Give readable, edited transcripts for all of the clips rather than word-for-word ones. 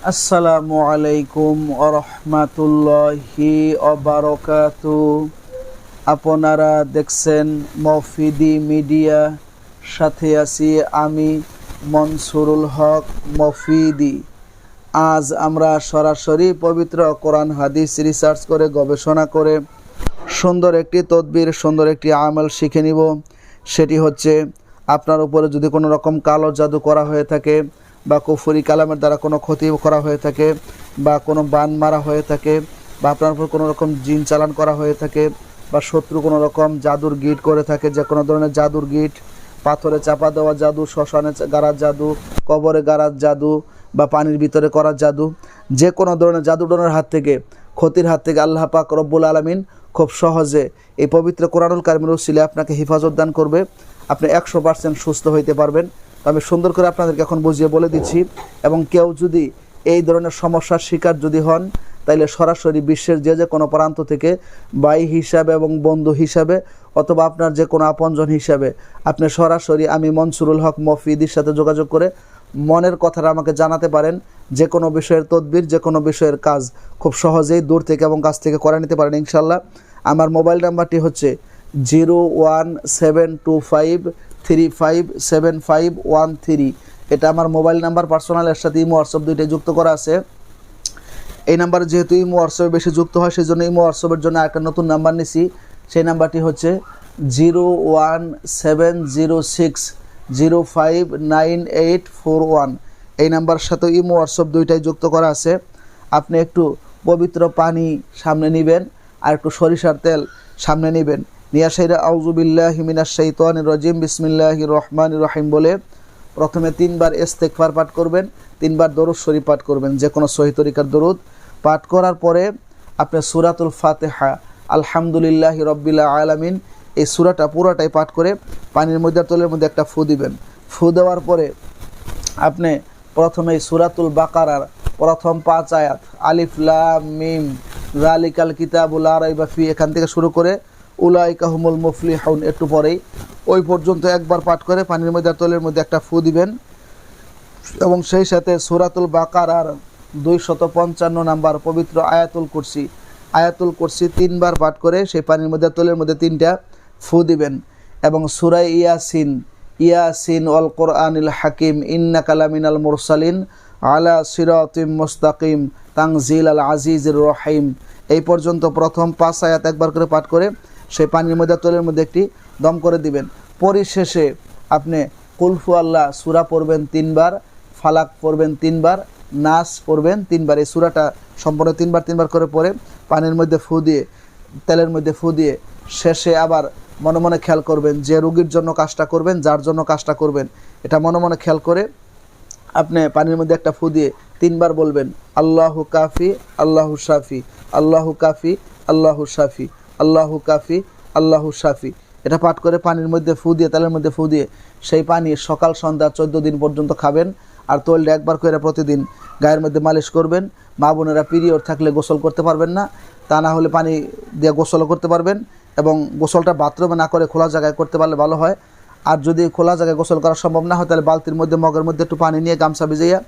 আসসালামু আলাইকুম আরহামাতুল্লাহি অবারকাতু। আপনারা দেখছেন মফিদি মিডিয়া, সাথে আছি আমি মনসুরুল হক মফিদি। আজ আমরা সরাসরি পবিত্র কোরআন হাদিস রিসার্চ করে গবেষণা করে সুন্দর একটি তদবির, সুন্দর একটি আমল শিখে নিব। সেটি হচ্ছে, আপনার উপরে যদি কোনো রকম কালো জাদু করা হয়ে থাকে, বা কুফরি কালামের দ্বারা কোনো ক্ষতি করা হয়ে থাকে, বা কোনো বান মারা হয়ে থাকে, বা আপনার উপর কোনো রকম জিন চালান করা হয়ে থাকে, বা শত্রু কোনো রকম জাদুর গিট করে থাকে, যে কোনো ধরনের জাদুর গিট, পাথরে চাপা দেওয়া জাদু, শ্মশানে গাড়ার জাদু, কবরে গাড়ার জাদু, বা পানির ভিতরে করার জাদু, যে কোনো ধরনের জাদুডনের হাত থেকে, ক্ষতির হাত থেকে আল্লাহ পাক রব্বুল আলামিন খুব সহজে এই পবিত্র কোরআনুল কারিমের উসিলে আপনাকে হেফাজত দান করবে। আপনি 100% সুস্থ হইতে পারবেন। আমি সুন্দর করে আপনাদেরকে এখন বুঝিয়ে বলে দিচ্ছি। এবং কেউ যদি এই ধরনের সমস্যার শিকার যদি হন, তাইলে সরাসরি বিশ্বের যে কোনো প্রান্ত থেকে ভাই হিসাবে এবং বন্ধু হিসাবে, অথবা আপনার যে কোনো আপনজন হিসাবে, আপনি সরাসরি আমি মনসুরুল হক মফিদির সাথে যোগাযোগ করে মনের কথাটা আমাকে জানাতে পারেন। যে কোনো বিষয়ের তদবির, যে কোনো বিষয়ের কাজ খুব সহজেই দূর থেকে এবং কাছ থেকে করে নিতে পারেন ইনশাল্লাহ। আমার মোবাইল নাম্বারটি হচ্ছে 017235751 এটা আমার মোবাইল নাম্বার পার্সোনাল, এর সাথে ইমো হোয়াটসঅ্যাপ দুইটাই যুক্ত করা আছে। এই নাম্বারে যেহেতু ইমো হোয়াটসঅ্যাপে বেশি যুক্ত হয়, সেই জন্য ইমো হোয়াটসঅ্যাপের জন্য একটা নতুন নাম্বার নিছি। সেই নাম্বারটি হচ্ছে 01706059841। এই নাম্বারের সাথে ইমো হোয়াটসঅ্যাপ দুইটাই যুক্ত করা আছে। আপনি একটু পবিত্র পানি সামনে নেবেন, আর একটু সরিষার তেল সামনে নেবেন। নিয়া সাইরা আউযু বিল্লাহি মিনাশ শাইতানির রাজিম বিসমিল্লাহির রহমানির রহিম বলে প্রথমে 3 বার ইস্তেগফার পাঠ করবেন, 3 বার দরুদ শরীফ পাঠ করবেন, যে কোনো সহিহ তরিকার দরুদ পাঠ করার পরে আপনি সূরাতুল ফাতিহা আলহামদুলিল্লাহি রাব্বিল আলামিন এই সূরাটা পুরোটাই পাঠ করে পানির মধ্যে তলের মধ্যে একটা ফু দিবেন। ফু দেওয়ার পরে আপনি প্রথমে সূরাতুল বাকারার প্রথম 5 আয়াত আলিফ লাম মিম যালিকাল কিতাবুল লা রাইবা ফি, এখান থেকে শুরু করে উলাইকা হুমুল মুফলিহুন একটু পরেই ওই পর্যন্ত একবার পাঠ করে পানির মধ্যে তলের মধ্যে একটা ফু দিবেন। এবং সেই সাথে সূরাতুল বাকারার 255 নাম্বার পবিত্র আয়াতুল কুরসি 3 বার পাঠ করে সেই পানির মধ্যে তলের মধ্যে 3টা ফু দিবেন। এবং সূরা ইয়াসিন ওয়াল কোরআনিল হাকিম ইন্নাকা লামিনাল মুরসালিন আলা সিরাতিম মুস্তাকিম তানজিল আল আজিজির রহিম এই পর্যন্ত প্রথম 5 আয়াত একবার করে পাঠ করে সেই পানির মধ্যে তলের মধ্যে একটি দম করে দিবেন। পরিশেষে আপনি কুলফু আল্লাহ সূরা পড়বেন 3 বার, ফালাক পড়বেন 3 বার, নাস পড়বেন 3 বার। এই সূরাটা সম্পূর্ণ 3 বার করে পড়ে পানির মধ্যে ফু দিয়ে, তেলের মধ্যে ফু দিয়ে শেষে আবার মনে মনে খেয়াল করবেন যে রোগীর জন্য কাজটা করবেন, যার জন্য কাজটা করবেন, এটা মনে মনে খেয়াল করে আপনি পানির মধ্যে একটা ফু দিয়ে 3 বার বলবেন আল্লাহু কাফি আল্লাহু শাফি, আল্লাহু কাফি আল্লাহু শাফি, আল্লাহু কাফি আল্লাহু শাফি। এটা পাঠ করে পানির মধ্যে ফু দিয়ে, তেলের মধ্যে ফু দিয়ে সেই পানি সকাল সন্ধ্যা 14 দিন পর্যন্ত খাবেন। আর তৈলটা একবার করে প্রতিদিন গায়ের মধ্যে মালিশ করবেন। মা বোনেরা পিরিয়ড থাকলে গোসল করতে পারবেন না, তা না হলে পানি দিয়ে গোসলও করতে পারবেন। এবং গোসলটা বাথরুমে না করে খোলা জায়গায় করতে পারলে ভালো হয়। আর যদি খোলা জায়গায় গোসল করা সম্ভব না হয়, তাহলে বালতির মধ্যে, মগের মধ্যে একটু পানি নিয়ে গামছা ভিজাইয়া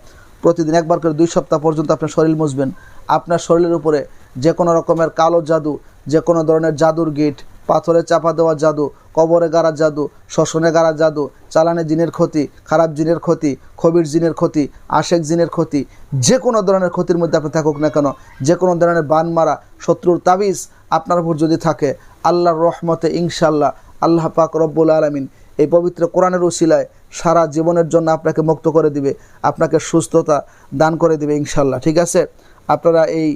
প্রতিদিন একবার করে 2 সপ্তাহ পর্যন্ত আপনার শরীর মুছবেন। আপনার শরীরের উপরে যে কোনো রকমের কালো জাদু, যে কোনো ধরনের জাদুর গিট, পাথরে চাপা দেওয়া জাদু, কবরে গাড়া জাদু, শ্মশানে গাড়া জাদু, চালানে জিনের ক্ষতি, খারাপ জিনের ক্ষতি, খবির জিনের ক্ষতি, আশেক জিনের ক্ষতি, যে কোনো ধরনের ক্ষতির মধ্যে আপনি থাকুক না কেন, যে কোনো ধরনের বান মারা, শত্রুর তাবিজ আপনার উপর যদি থাকে, আল্লাহর রহমতে ইনশাল্লাহ আল্লাহ পাক রব্বুল আলামিন এই পবিত্র কোরআনের উসিলায় সারা জীবনের জন্য আপনাকে মুক্ত করে দিবে, আপনাকে সুস্থতা দান করে দিবে ইনশাল্লাহ। ঠিক আছে, আপনারা এই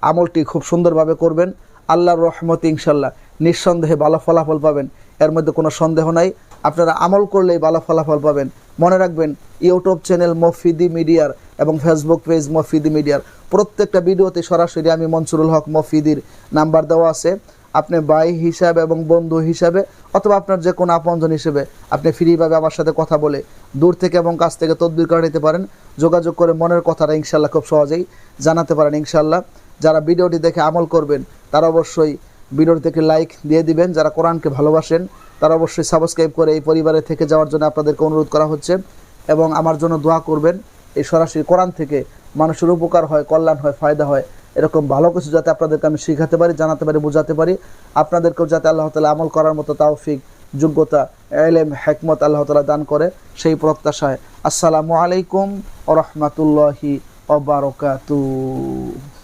আমলটি খুব সুন্দরভাবে করবেন। আল্লাহর রহমতে ইনশাল্লাহ নিঃসন্দেহে ভালো ফলাফল পাবেন, এর মধ্যে কোনো সন্দেহ নাই। আপনারা আমল করলেই ভালো ফলাফল পাবেন। মনে রাখবেন, ইউটিউব চ্যানেল মফিদি মিডিয়ার এবং ফেসবুক পেজ মফিদি মিডিয়ার প্রত্যেকটা ভিডিওতে সরাসরি আমি মনসুরুল হক মফিদির নাম্বার দেওয়া আছে। আপনি ভাই হিসাবে এবং বন্ধু হিসাবে, অথবা আপনার যে কোনো আপনজন হিসেবে আপনি ফ্রিভাবে আমার সাথে কথা বলে দূর থেকে এবং কাছ থেকে তদবির করে নিতে পারেন। যোগাযোগ করে মনের কথাটা ইনশাল্লাহ খুব সহজেই জানাতে পারেন ইনশাল্লাহ। যারা ভিডিওটি দেখে আমল করবেন তারা অবশ্যই ভিডিওটি থেকে লাইক দিয়ে দিবেন। যারা কোরআনকে ভালোবাসেন তারা অবশ্যই সাবস্ক্রাইব করে এই পরিবারে থেকে যাওয়ার জন্য আপনাদেরকে অনুরোধ করা হচ্ছে। এবং আমার জন্য দোয়া করবেন। এই সরাসরি কোরআন থেকে মানুষের উপকার হয়, কল্যাণ হয়, ফায়দা হয়, এরকম ভালো কিছু যাতে আপনাদেরকে আমি শেখাতে পারি, জানাতে পারি, বোঝাতে পারি, আপনাদেরকেও যাতে আল্লাহ তাআলা আমল করার মতো তৌফিক, যোগ্যতা, ইলম, হিকমত আল্লাহ তাআলা দান করে, সেই প্রত্যাশায় আসসালামু আলাইকুম ওয়া রাহমাতুল্লাহি ওয়া বারাকাতুহু।